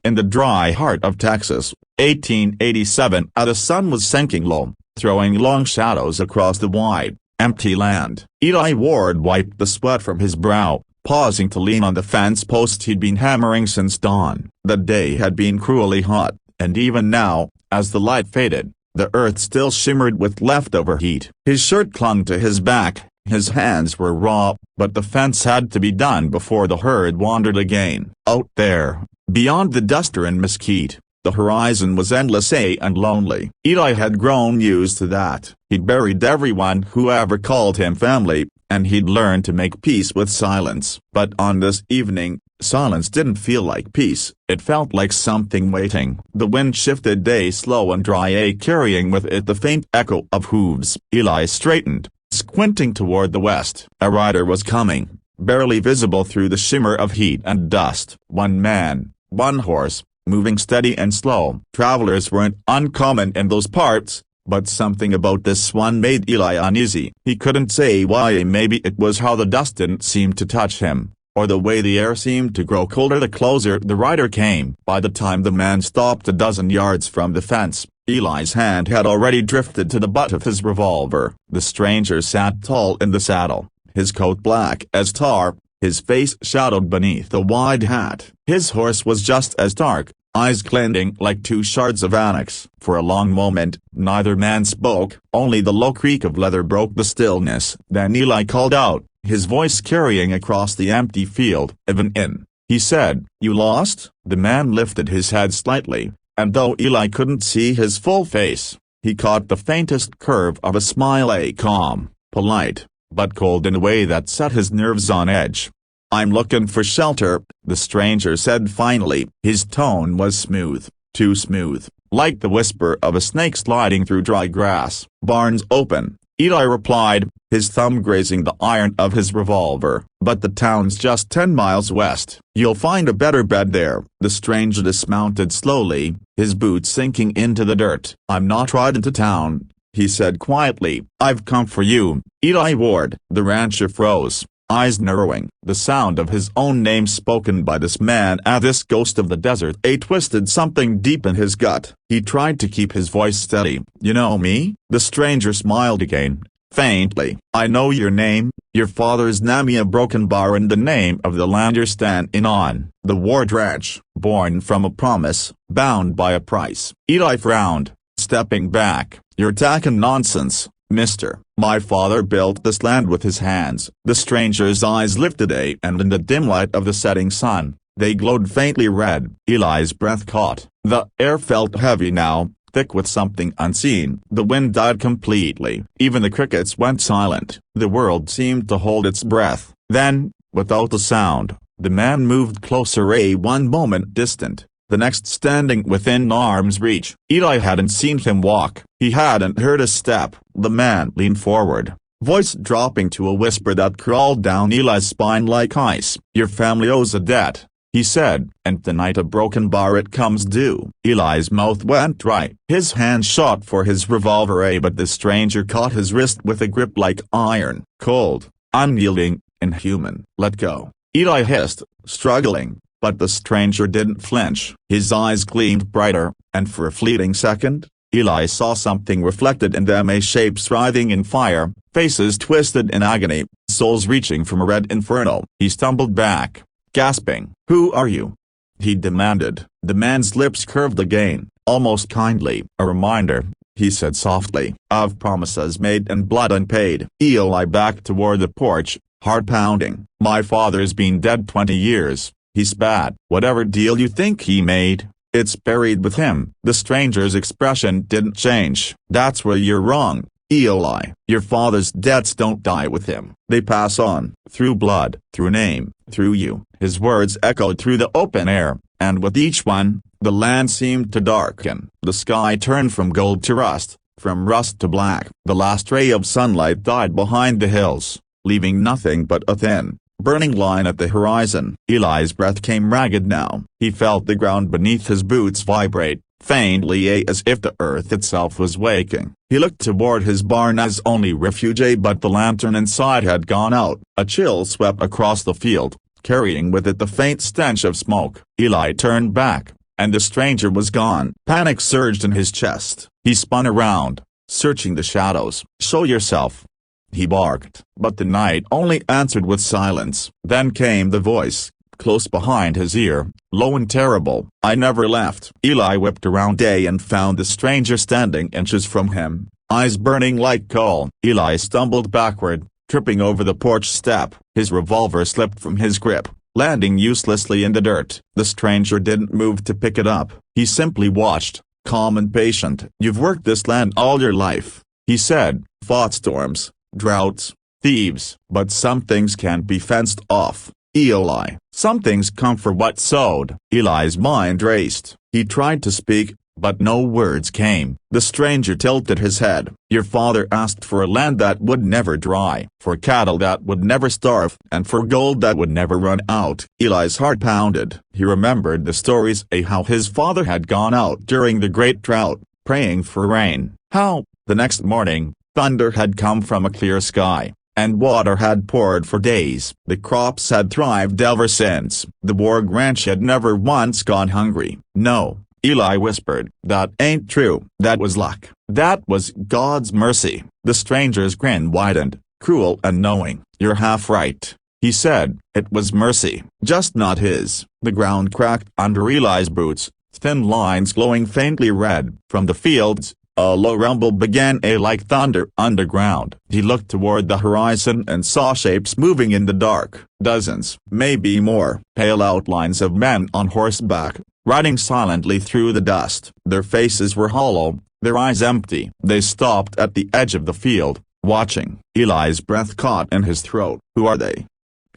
In the dry heart of Texas, 1887, the sun was sinking low, throwing long shadows across the wide, empty land. Eli Ward wiped the sweat from his brow, pausing to lean on the fence post he'd been hammering since dawn. The day had been cruelly hot, and even now, as the light faded, the earth still shimmered with leftover heat. His shirt clung to his back, his hands were raw, but the fence had to be done before the herd wandered again. Out there, beyond the duster and mesquite, the horizon was endless and lonely. Eli had grown used to that. He'd buried everyone who ever called him family, and he'd learned to make peace with silence. But on this evening, silence didn't feel like peace, it felt like something waiting. The wind shifted day slow and dry, carrying with it the faint echo of hooves. Eli straightened, squinting toward the west. A rider was coming, barely visible through the shimmer of heat and dust. One man, one horse, moving steady and slow. Travelers weren't uncommon in those parts, but something about this one made Eli uneasy. He couldn't say why. Maybe it was how the dust didn't seem to touch him, or the way the air seemed to grow colder the closer the rider came. By the time the man stopped a dozen yards from the fence, Eli's hand had already drifted to the butt of his revolver. The stranger sat tall in the saddle, his coat black as tar, his face shadowed beneath a wide hat. His horse was just as dark, eyes glinting like two shards of onyx. For a long moment, neither man spoke, only the low creak of leather broke the stillness. Then Eli called out, his voice carrying across the empty field. "Even in," he said. "You lost?" The man lifted his head slightly, and though Eli couldn't see his full face, he caught the faintest curve of a smile, calm, polite, but cold in a way that set his nerves on edge. "I'm looking for shelter," the stranger said finally. His tone was smooth, too smooth, like the whisper of a snake sliding through dry grass. "Barn's open," Eli replied, his thumb grazing the iron of his revolver. "But the town's just 10 miles west. You'll find a better bed there." The stranger dismounted slowly, his boots sinking into the dirt. "I'm not riding to town," he said quietly. "I've come for you, Eli Ward." The rancher froze, eyes narrowing. The sound of his own name spoken by this man, this ghost of the desert, twisted something deep in his gut. He tried to keep his voice steady. "You know me?" The stranger smiled again, faintly. "I know your name, your father's name, a broken bar, and the name of the land you're standing on, the Ward Ranch. Born from a promise, bound by a price." Eli frowned, stepping back. "You're talking nonsense, mister. My father built this land with his hands." The stranger's eyes lifted, and in the dim light of the setting sun, they glowed faintly red. Eli's breath caught. The air felt heavy now, thick with something unseen. The wind died completely. Even the crickets went silent. The world seemed to hold its breath. Then, without a sound, the man moved closer, one moment distant, the next standing within arm's reach. Eli hadn't seen him walk, he hadn't heard a step. The man leaned forward, voice dropping to a whisper that crawled down Eli's spine like ice. "Your family owes a debt," he said, "and tonight a broken bar it comes due." Eli's mouth went dry. His hand shot for his revolver, but the stranger caught his wrist with a grip like iron. Cold, unyielding, inhuman. "Let go," Eli hissed, struggling. But the stranger didn't flinch. His eyes gleamed brighter, and for a fleeting second, Eli saw something reflected in them, shapes writhing in fire, faces twisted in agony, souls reaching from a red inferno. He stumbled back, gasping. "Who are you?" he demanded. The man's lips curved again, almost kindly. "A reminder," he said softly, "of promises made and blood unpaid." Eli backed toward the porch, heart pounding. "My father's been dead 20 years. He spat. Whatever deal you think he made, it's buried with him." The stranger's expression didn't change. "That's where you're wrong, Eli. Your father's debts don't die with him. They pass on, through blood, through name, through you." His words echoed through the open air, and with each one, the land seemed to darken. The sky turned from gold to rust, from rust to black. The last ray of sunlight died behind the hills, leaving nothing but a thin, burning line at the horizon. Eli's breath came ragged now. He felt the ground beneath his boots vibrate, faintly, as if the earth itself was waking. He looked toward his barn as only refuge, but the lantern inside had gone out. A chill swept across the field, carrying with it the faint stench of smoke. Eli turned back, and the stranger was gone. Panic surged in his chest. He spun around, searching the shadows. "Show yourself," he barked. But the night only answered with silence. Then came the voice, close behind his ear, low and terrible. "I never left." Eli whipped around and found the stranger standing inches from him, eyes burning like coal. Eli stumbled backward, tripping over the porch step. His revolver slipped from his grip, landing uselessly in the dirt. The stranger didn't move to pick it up. He simply watched, calm and patient. "You've worked this land all your life," he said, "fought storms, droughts, thieves. But some things can't be fenced off, Eli. Some things come for what's sowed." Eli's mind raced. He tried to speak, but no words came. The stranger tilted his head. "Your father asked for a land that would never dry, for cattle that would never starve, and for gold that would never run out." Eli's heart pounded. He remembered the stories of how his father had gone out during the great drought, praying for rain. How, the next morning, thunder had come from a clear sky, and water had poured for days. The crops had thrived ever since. The Ward ranch had never once gone hungry. "No," Eli whispered. "That ain't true." "That was luck. That was God's mercy." The stranger's grin widened, cruel and knowing. "You're half right," he said. "It was mercy, just not his." The ground cracked under Eli's boots, thin lines glowing faintly red. From the fields, a low rumble began like thunder underground. He looked toward the horizon and saw shapes moving in the dark. Dozens, maybe more, pale outlines of men on horseback, riding silently through the dust. Their faces were hollow, their eyes empty. They stopped at the edge of the field, watching. Eli's breath caught in his throat. "Who are they?"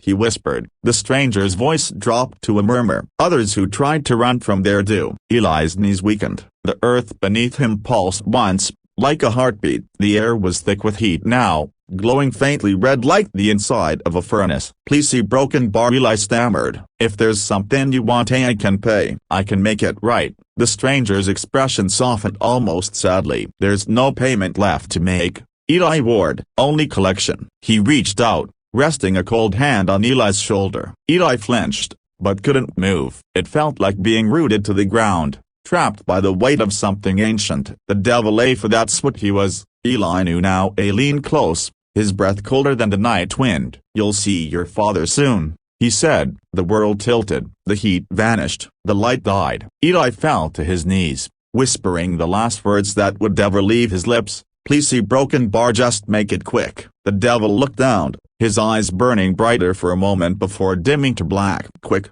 he whispered. The stranger's voice dropped to a murmur. "Others who tried to run from their due." Eli's knees weakened. The earth beneath him pulsed once, like a heartbeat. The air was thick with heat now, glowing faintly red like the inside of a furnace. "Please see broken bar," Eli stammered. "If there's something you want, I can pay. I can make it right." The stranger's expression softened almost sadly. "There's no payment left to make, Eli Ward. Only collection." He reached out, resting a cold hand on Eli's shoulder. Eli flinched, but couldn't move. It felt like being rooted to the ground, trapped by the weight of something ancient. The devil lay, for that's what he was. Eli knew now. He leaned close, his breath colder than the night wind. "You'll see your father soon," he said. The world tilted, the heat vanished, the light died. Eli fell to his knees, whispering the last words that would never leave his lips. "Please see broken bar, just make it quick." The devil looked down, his eyes burning brighter for a moment before dimming to black. "Quick,"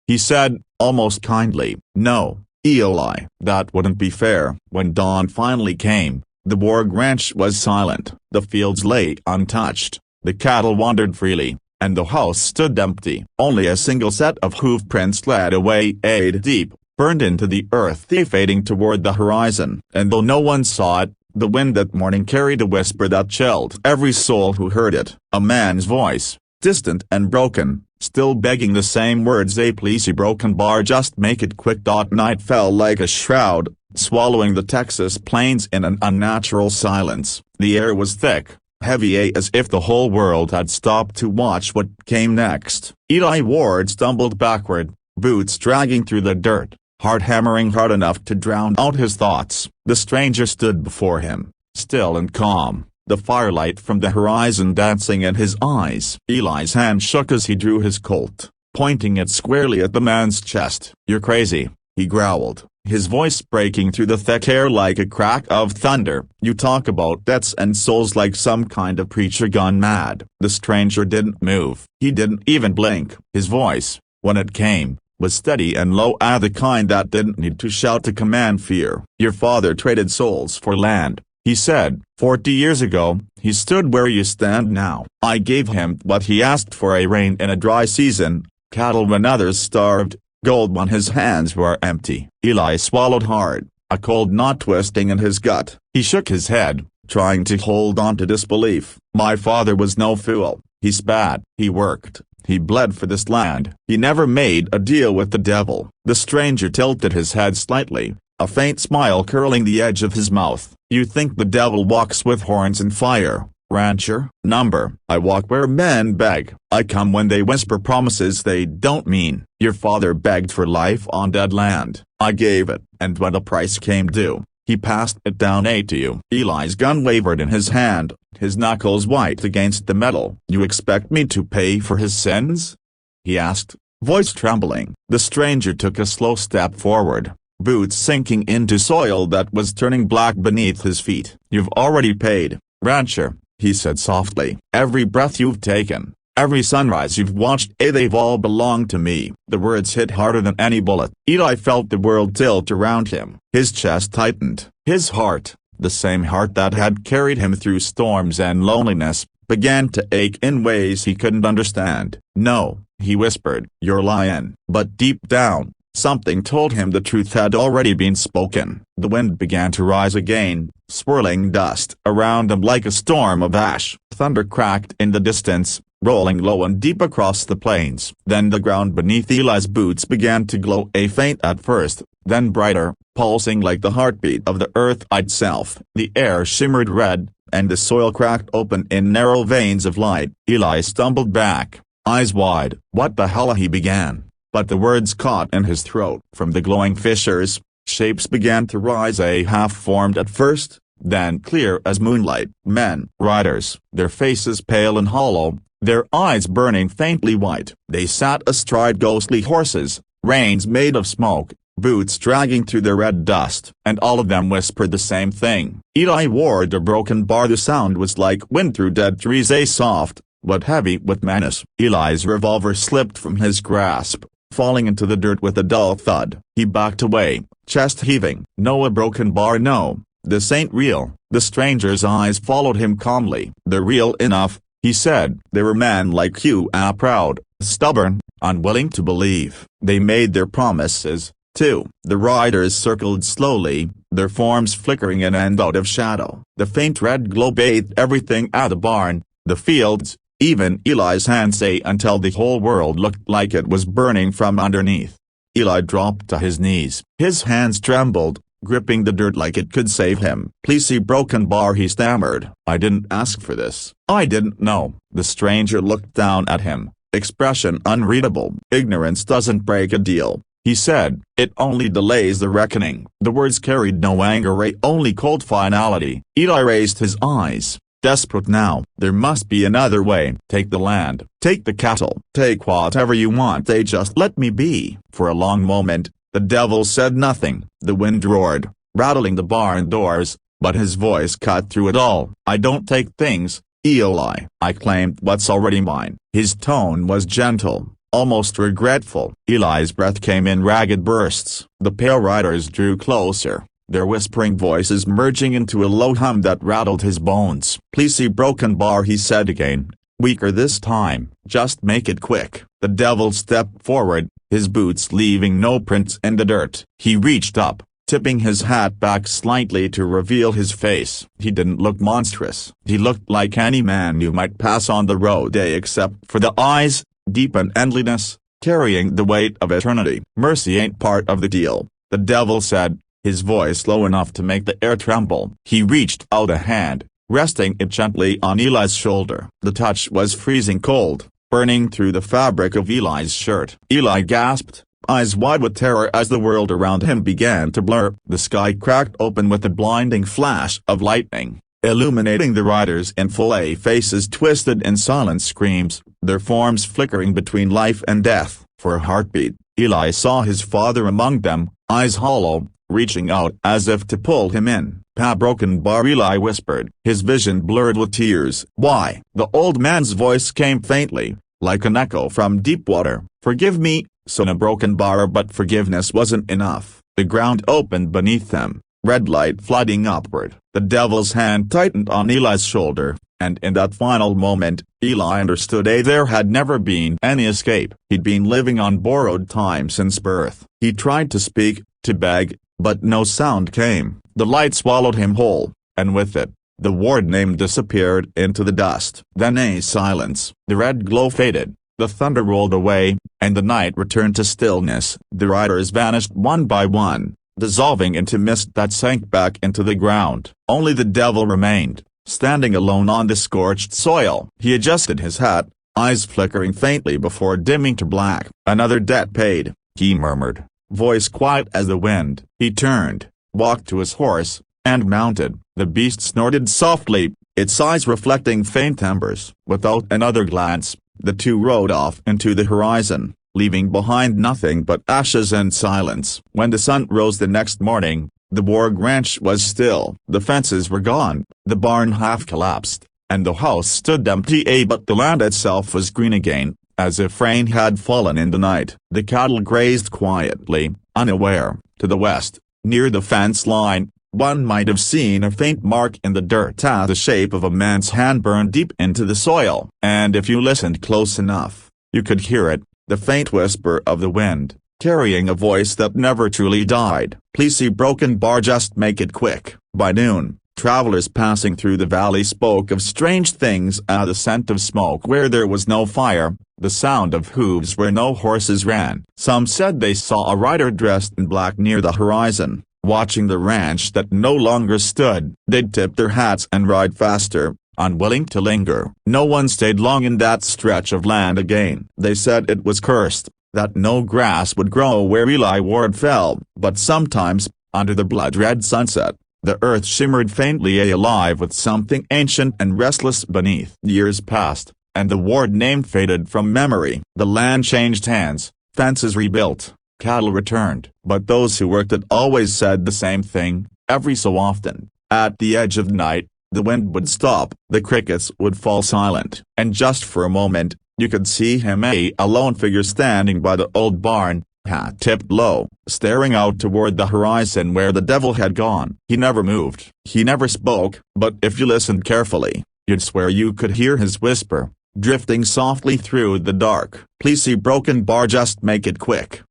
he said, almost kindly. "No, Eli, that wouldn't be fair." When dawn finally came, the Ward ranch was silent. The fields lay untouched, the cattle wandered freely, and the house stood empty. Only a single set of hoof prints led away, deep, burned into the earth, fading toward the horizon. And though no one saw it, the wind that morning carried a whisper that chilled every soul who heard it. A man's voice, distant and broken, still begging the same words. "Please see broken bar, just make it quick." Night fell like a shroud, swallowing the Texas plains in an unnatural silence. The air was thick, heavy, as if the whole world had stopped to watch what came next. Eli Ward stumbled backward, boots dragging through the dirt, heart hammering hard enough to drown out his thoughts. The stranger stood before him, still and calm, the firelight from the horizon dancing in his eyes. Eli's hand shook as he drew his Colt, pointing it squarely at the man's chest. "You're crazy," he growled, his voice breaking through the thick air like a crack of thunder. "You talk about debts and souls like some kind of preacher gone mad." The stranger didn't move. He didn't even blink. His voice, when it came, was steady and low, the kind that didn't need to shout to command fear. "Your father traded souls for land," he said. 40 years ago, he stood where you stand now. I gave him what he asked for: a rain in a dry season, cattle when others starved, gold when his hands were empty." Eli swallowed hard, a cold knot twisting in his gut. He shook his head, trying to hold on to disbelief. "My father was no fool," he spat. "He worked. He bled for this land. He never made a deal with the devil." The stranger tilted his head slightly, a faint smile curling the edge of his mouth. "You think the devil walks with horns and fire?" rancher, number. I walk where men beg. I come when they whisper promises they don't mean. Your father begged for life on dead land. I gave it, and when the price came due, he passed it down to you. Eli's gun wavered in his hand, his knuckles white against the metal. You expect me to pay for his sins? He asked, voice trembling. The stranger took a slow step forward, boots sinking into soil that was turning black beneath his feet. You've already paid, rancher, he said softly. Every breath you've taken, every sunrise you've watched, they've all belonged to me. The words hit harder than any bullet. Eli felt the world tilt around him. His chest tightened. His heart, the same heart that had carried him through storms and loneliness, began to ache in ways he couldn't understand. No, he whispered, you're lying. But deep down, something told him the truth had already been spoken. The wind began to rise again, swirling dust around him like a storm of ash. Thunder cracked in the distance, rolling low and deep across the plains. Then the ground beneath Eli's boots began to glow, a faint at first, then brighter, pulsing like the heartbeat of the earth itself. The air shimmered red, and the soil cracked open in narrow veins of light. Eli stumbled back, eyes wide. What the hell, he began, but the words caught in his throat. From the glowing fissures, shapes began to rise, half-formed at first, then clear as moonlight. Men, riders, their faces pale and hollow, their eyes burning faintly white. They sat astride ghostly horses, reins made of smoke, boots dragging through the red dust, and all of them whispered the same thing. Eli Ward, a broken bar. The sound was like wind through dead trees, soft, but heavy with menace. Eli's revolver slipped from his grasp, falling into the dirt with a dull thud. He backed away, chest heaving. No, a broken bar, no, this ain't real. The stranger's eyes followed him calmly. They're real enough, he said. They were men like you, proud, stubborn, unwilling to believe. They made their promises, too. The riders circled slowly, their forms flickering in and out of shadow. The faint red glow bathed everything at the barn, the fields, even Eli's hands, until the whole world looked like it was burning from underneath. Eli dropped to his knees. His hands trembled, gripping the dirt like it could save him. Please see, broken bar, he stammered. I didn't ask for this. I didn't know. The stranger looked down at him, expression unreadable. Ignorance doesn't break a deal, he said. It only delays the reckoning. The words carried no anger, only cold finality. Eli raised his eyes, desperate now. There must be another way. Take the land, take the cattle, take whatever you want, just let me be. For a long moment, the devil said nothing. The wind roared, rattling the barn doors, but his voice cut through it all. I don't take things, Eli. I claimed what's already mine. His tone was gentle, almost regretful. Eli's breath came in ragged bursts. The pale riders drew closer, their whispering voices merging into a low hum that rattled his bones. Please see, broken bar, he said again, weaker this time. Just make it quick. The devil stepped forward, his boots leaving no prints in the dirt. He reached up, tipping his hat back slightly to reveal his face. He didn't look monstrous. He looked like any man you might pass on the road, except for the eyes, deep and endless, carrying the weight of eternity. Mercy ain't part of the deal, the devil said, his voice low enough to make the air tremble. He reached out a hand, resting it gently on Eli's shoulder. The touch was freezing cold, burning through the fabric of Eli's shirt. Eli gasped, eyes wide with terror as the world around him began to blur. The sky cracked open with a blinding flash of lightning, illuminating the riders in full, faces twisted in silent screams, their forms flickering between life and death. For a heartbeat, Eli saw his father among them, eyes hollow, reaching out as if to pull him in. Pa, broken bar, Eli whispered, his vision blurred with tears. Why? The old man's voice came faintly, like an echo from deep water. Forgive me, son, a broken bar, but forgiveness wasn't enough. The ground opened beneath them, red light flooding upward. The devil's hand tightened on Eli's shoulder, and in that final moment, Eli understood there had never been any escape. He'd been living on borrowed time since birth. He tried to speak, to beg, but no sound came. The light swallowed him whole, and with it, the ward name disappeared into the dust. Then a silence. The red glow faded, the thunder rolled away, and the night returned to stillness. The riders vanished one by one, dissolving into mist that sank back into the ground. Only the devil remained, standing alone on the scorched soil. He adjusted his hat, eyes flickering faintly before dimming to black. "Another debt paid," he murmured, voice quiet as the wind. He turned, walked to his horse, and mounted. The beast snorted softly, its eyes reflecting faint embers. Without another glance, the two rode off into the horizon, leaving behind nothing but ashes and silence. When the sun rose the next morning, the Ward ranch was still. The fences were gone, the barn half collapsed, and the house stood empty, but the land itself was green again, as if rain had fallen in the night. The cattle grazed quietly, unaware. To the west, near the fence line, one might have seen a faint mark in the dirt, the shape of a man's hand burned deep into the soil. And if you listened close enough, you could hear it, the faint whisper of the wind, carrying a voice that never truly died. "Please see broken bar, just make it quick." By noon, travelers passing through the valley spoke of strange things: the scent of smoke where there was no fire, the sound of hooves where no horses ran. Some said they saw a rider dressed in black near the horizon, watching the ranch that no longer stood. They'd tip their hats and ride faster, unwilling to linger. No one stayed long in that stretch of land again. They said it was cursed, that no grass would grow where Eli Ward fell. But sometimes, under the blood-red sunset, the earth shimmered faintly alive with something ancient and restless beneath. Years passed, and the Ward name faded from memory. The land changed hands, fences rebuilt, cattle returned. But those who worked it always said the same thing: every so often, at the edge of night, the wind would stop, the crickets would fall silent, and just for a moment, you could see him, a lone figure standing by the old barn, hat tipped low, staring out toward the horizon where the devil had gone. He never moved. He never spoke, but if you listened carefully, you'd swear you could hear his whisper, drifting softly through the dark. "Please see broken bar, just make it quick."